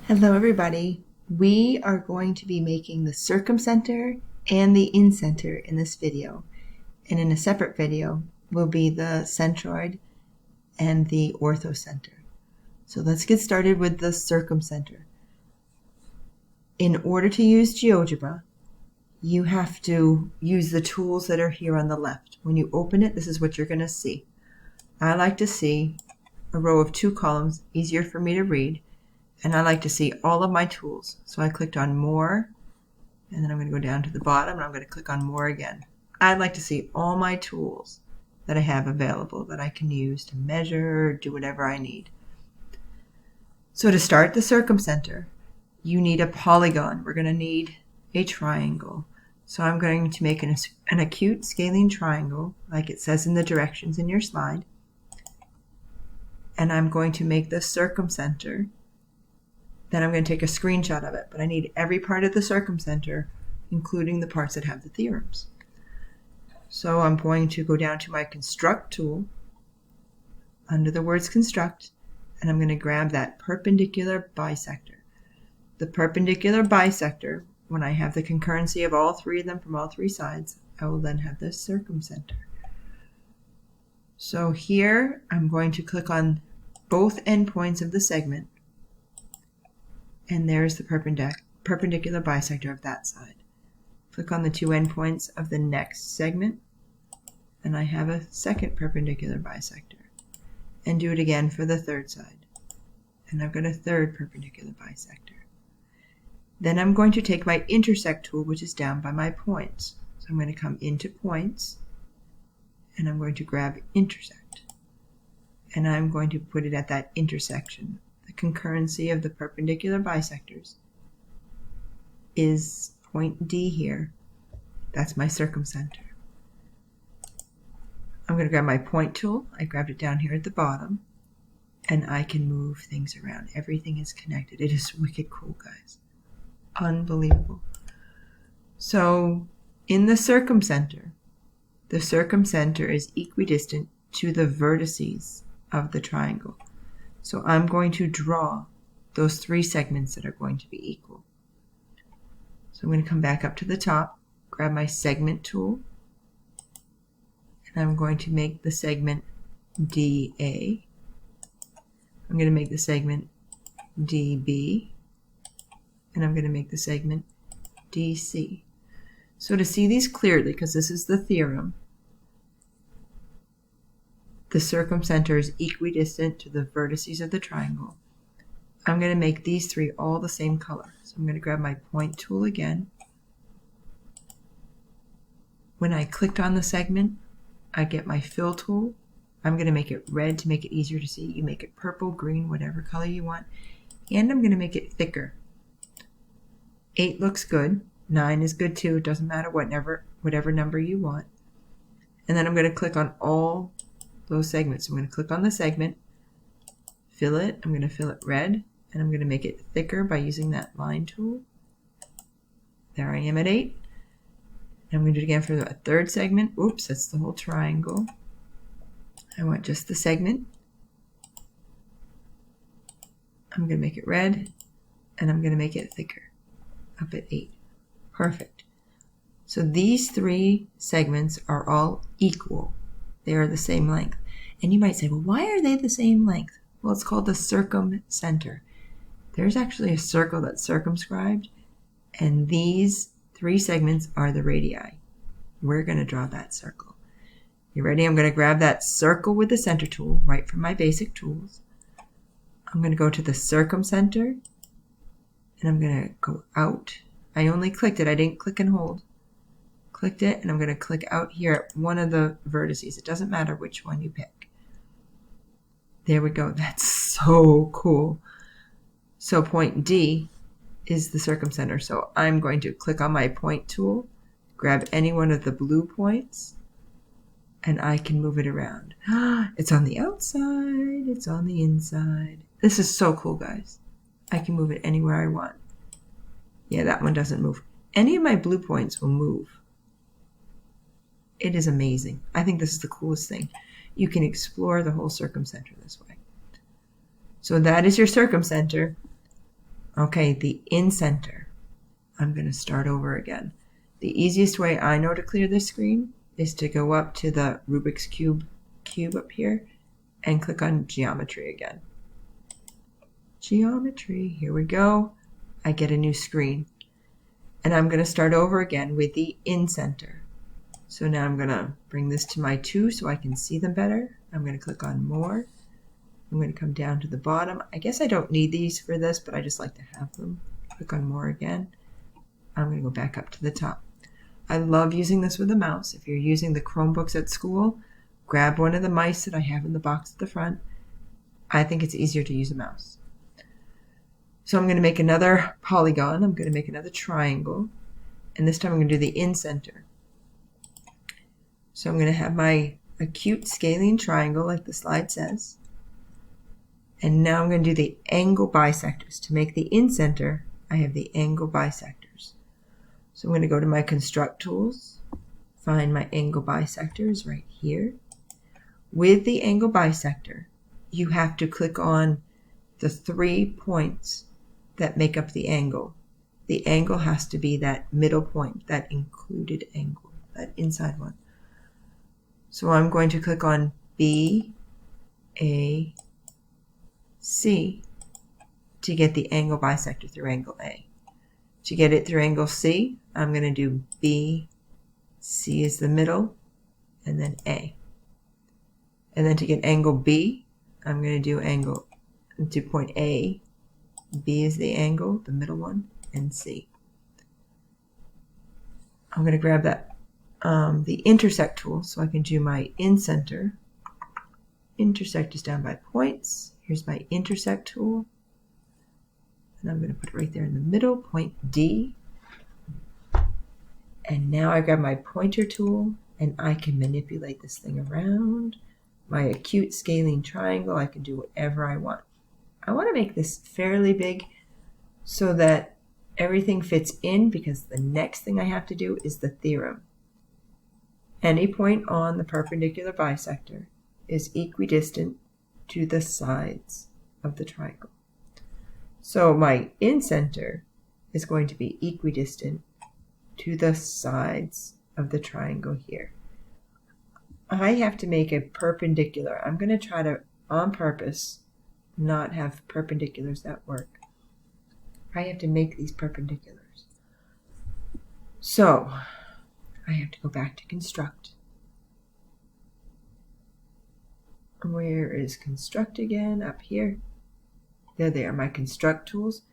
Hello everybody. We are going to be making the Circumcenter and the Incenter in this video. And in a separate video will be the centroid and the orthocenter. So let's get started with the Circumcenter. In order to use GeoGebra, you have to use the tools that are here on the left. When you open it, this is what you're going to see. I like to see a row of 2 columns, easier for me to read. And I like to see all of my tools. So I clicked on More, and then I'm going to go down to the bottom, and I'm going to click on More again. I'd like to see all my tools that I have available that I can use to measure, do whatever I need. So to start the Circumcenter, you need a polygon. We're going to need a triangle. So I'm going to make an acute scalene triangle, like it says in the directions in your slide. And I'm going to make the Circumcenter. Then I'm going to take a screenshot of it, but I need every part of the Circumcenter, including the parts that have the theorems. So I'm going to go down to my Construct tool, under the words Construct, and I'm going to grab that perpendicular bisector. The perpendicular bisector, when I have the concurrency of all 3 of them from all 3 sides, I will then have the Circumcenter. So here I'm going to click on both endpoints of the segment, and there's the perpendicular bisector of that side. Click on the 2 endpoints of the next segment, and I have a second perpendicular bisector. And do it again for the 3rd side. And I've got a 3rd perpendicular bisector. Then I'm going to take my intersect tool, which is down by my points. So I'm going to come into points, and I'm going to grab intersect. And I'm going to put it at that intersection. The concurrency of the perpendicular bisectors is point D here. That's my Circumcenter. I'm going to grab my point tool. I grabbed it down here at the bottom, and I can move things around. Everything is connected. It is wicked cool, guys. Unbelievable. So in the Circumcenter is equidistant to the vertices of the triangle. So I'm going to draw those 3 segments that are going to be equal. So I'm going to come back up to the top, grab my segment tool, and I'm going to make the segment DA. I'm going to make the segment DB, and I'm going to make the segment DC. So to see these clearly, because this is the theorem, the Circumcenter is equidistant to the vertices of the triangle. I'm going to make these 3 all the same color. So I'm going to grab my point tool again. When I clicked on the segment, I get my fill tool. I'm going to make it red to make it easier to see. You make it purple, green, whatever color you want. And I'm going to make it thicker. 8 looks good. 9 is good too. It doesn't matter whatever number you want. And then I'm going to click on all those segments. I'm going to click on the segment, fill it. I'm going to fill it red, and I'm going to make it thicker by using that line tool. There I am at 8. And I'm going to do it again for a 3rd segment. Oops, that's the whole triangle. I want just the segment. I'm going to make it red, and I'm going to make it thicker, up at 8. Perfect. So these 3 segments are all equal. They are the same length. And you might say, well, why are they the same length? Well, it's called the Circumcenter. There's actually a circle that's circumscribed, and these 3 segments are the radii. We're going to draw that circle. You ready? I'm going to grab that circle with the center tool right from my basic tools. I'm going to go to the Circumcenter, and I'm going to go out. I only clicked it. I didn't click and hold. Clicked it, and I'm going to click out here at one of the vertices. It doesn't matter which one you pick. There we go. That's so cool. So point D is the Circumcenter. So I'm going to click on my point tool, grab any one of the blue points, and I can move it around. It's on the outside. It's on the inside. This is so cool, guys. I can move it anywhere I want. Yeah, that one doesn't move. Any of my blue points will move. It is amazing. I think this is the coolest thing. You can explore the whole Circumcenter this way. So that is your Circumcenter. Okay, the Incenter. I'm going to start over again. The easiest way I know to clear this screen is to go up to the Rubik's cube up here and click on Geometry again. Geometry, here we go. I get a new screen. And I'm going to start over again with the Incenter. So now I'm going to bring this to my 2 so I can see them better. I'm going to click on More. I'm going to come down to the bottom. I guess I don't need these for this, but I just like to have them. Click on More again. I'm going to go back up to the top. I love using this with a mouse. If you're using the Chromebooks at school, grab one of the mice that I have in the box at the front. I think it's easier to use a mouse. So I'm going to make another polygon. I'm going to make another triangle. And this time I'm going to do the Incenter. So I'm going to have my acute scalene triangle like the slide says. And now I'm going to do the angle bisectors. To make the Incenter, I have the angle bisectors. So I'm going to go to my Construct Tools, find my angle bisectors right here. With the angle bisector, you have to click on the 3 points that make up the angle. The angle has to be that middle point, that included angle, that inside one. So I'm going to click on B, A, C to get the angle bisector through angle A. To get it through angle C, I'm going to do B, C is the middle, and then A. And then to get angle B, I'm going to do point A, B is the angle, the middle one, and C. I'm going to grab that the intersect tool so I can do my Incenter. Intersect is down by points. Here's my intersect tool. And I'm going to put it right there in the middle, point D. And now I grab my pointer tool and I can manipulate this thing around. My acute scalene triangle, I can do whatever I want. I want to make this fairly big so that everything fits in, because the next thing I have to do is the theorem. Any point on the perpendicular bisector is equidistant to the sides of the triangle. So my Incenter is going to be equidistant to the sides of the triangle here. I have to make a perpendicular. I'm going to try to, on purpose, not have perpendiculars that work. I have to make these perpendiculars. So I have to go back to Construct. Where is Construct again? Up here. There they are, my Construct tools.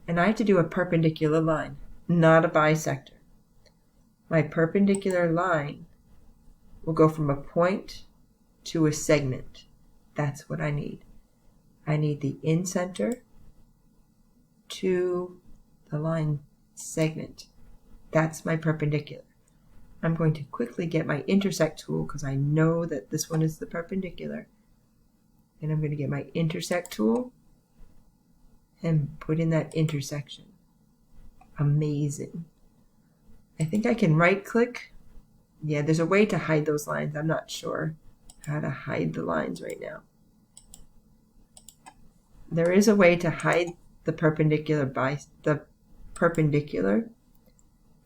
And I have to do a perpendicular line, not a bisector. My perpendicular line will go from a point to a segment. That's what I need. I need the Incenter to the line segment. That's my perpendicular. I'm going to quickly get my intersect tool because I know that this one is the perpendicular. And I'm going to get my intersect tool and put in that intersection. Amazing. I think I can right click. Yeah, there's a way to hide those lines. I'm not sure how to hide the lines right now. There is a way to hide the perpendicular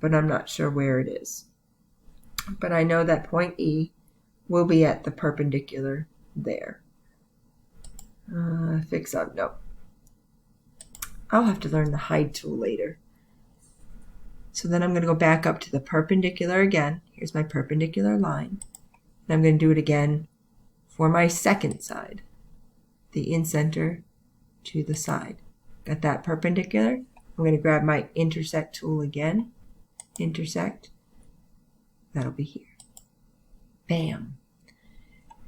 but I'm not sure where it is. But I know that point E will be at the perpendicular there. Fix up, no. I'll have to learn the hide tool later. So then I'm going to go back up to the perpendicular again. Here's my perpendicular line. And I'm going to do it again for my second side. The Incenter to the side. Got that perpendicular. I'm going to grab my intersect tool again. Intersect. That'll be here. Bam.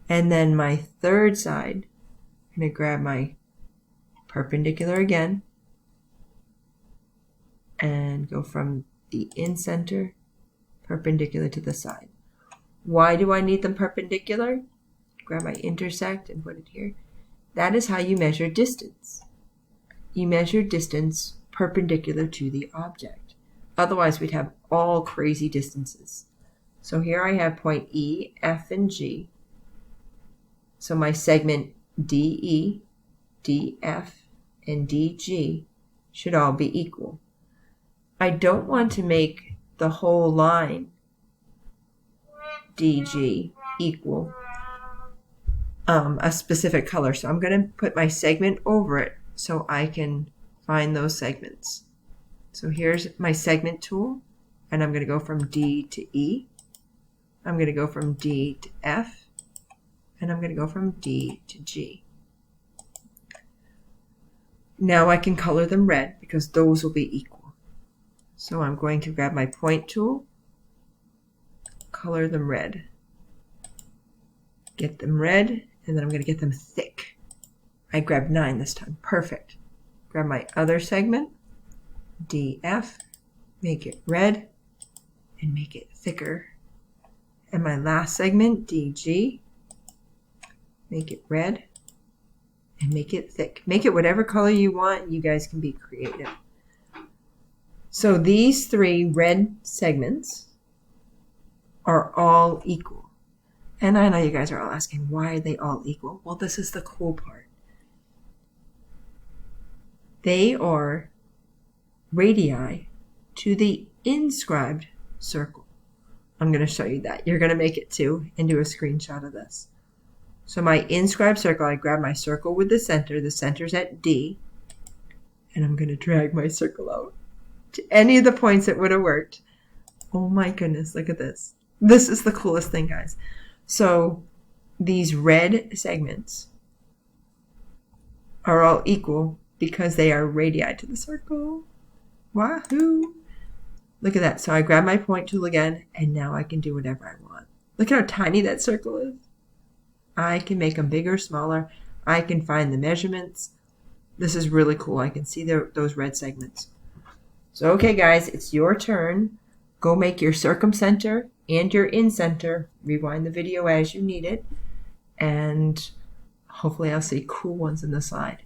And then my third side, I'm going to grab my perpendicular again and go from the Incenter perpendicular to the side. Why do I need them perpendicular? Grab my intersect and put it here. That is how you measure distance. You measure distance perpendicular to the object. Otherwise, we'd have all crazy distances. So here I have point E, F, and G. So my segment DE, DF, and DG should all be equal. I don't want to make the whole line DG equal a specific color. So I'm going to put my segment over it so I can find those segments. So here's my segment tool, and I'm going to go from D to E. I'm going to go from D to F, and I'm going to go from D to G. Now I can color them red because those will be equal. So I'm going to grab my point tool, color them red, get them red, and then I'm going to get them thick. I grabbed 9 this time. Perfect. Grab my other segment, DF, make it red, and make it thicker. And my last segment, DG, make it red, and make it thick. Make it whatever color you want. You guys can be creative. So these 3 red segments are all equal. And I know you guys are all asking, why are they all equal? Well, this is the cool part. They are radii to the inscribed circle. I'm going to show you that. You're going to make it too and do a screenshot of this. So my inscribed circle, I grab my circle with the center. The center's at D. And I'm going to drag my circle out to any of the points that would have worked. Oh my goodness, look at this. This is the coolest thing, guys. So these red segments are all equal because they are radii to the circle. Wahoo! Look at that. So I grab my point tool again, and now I can do whatever I want. Look at how tiny that circle is. I can make them bigger, smaller. I can find the measurements. This is really cool. I can see those red segments. So, okay, guys, it's your turn. Go make your Circumcenter and your Incenter. Rewind the video as you need it. And hopefully I'll see cool ones in the slide.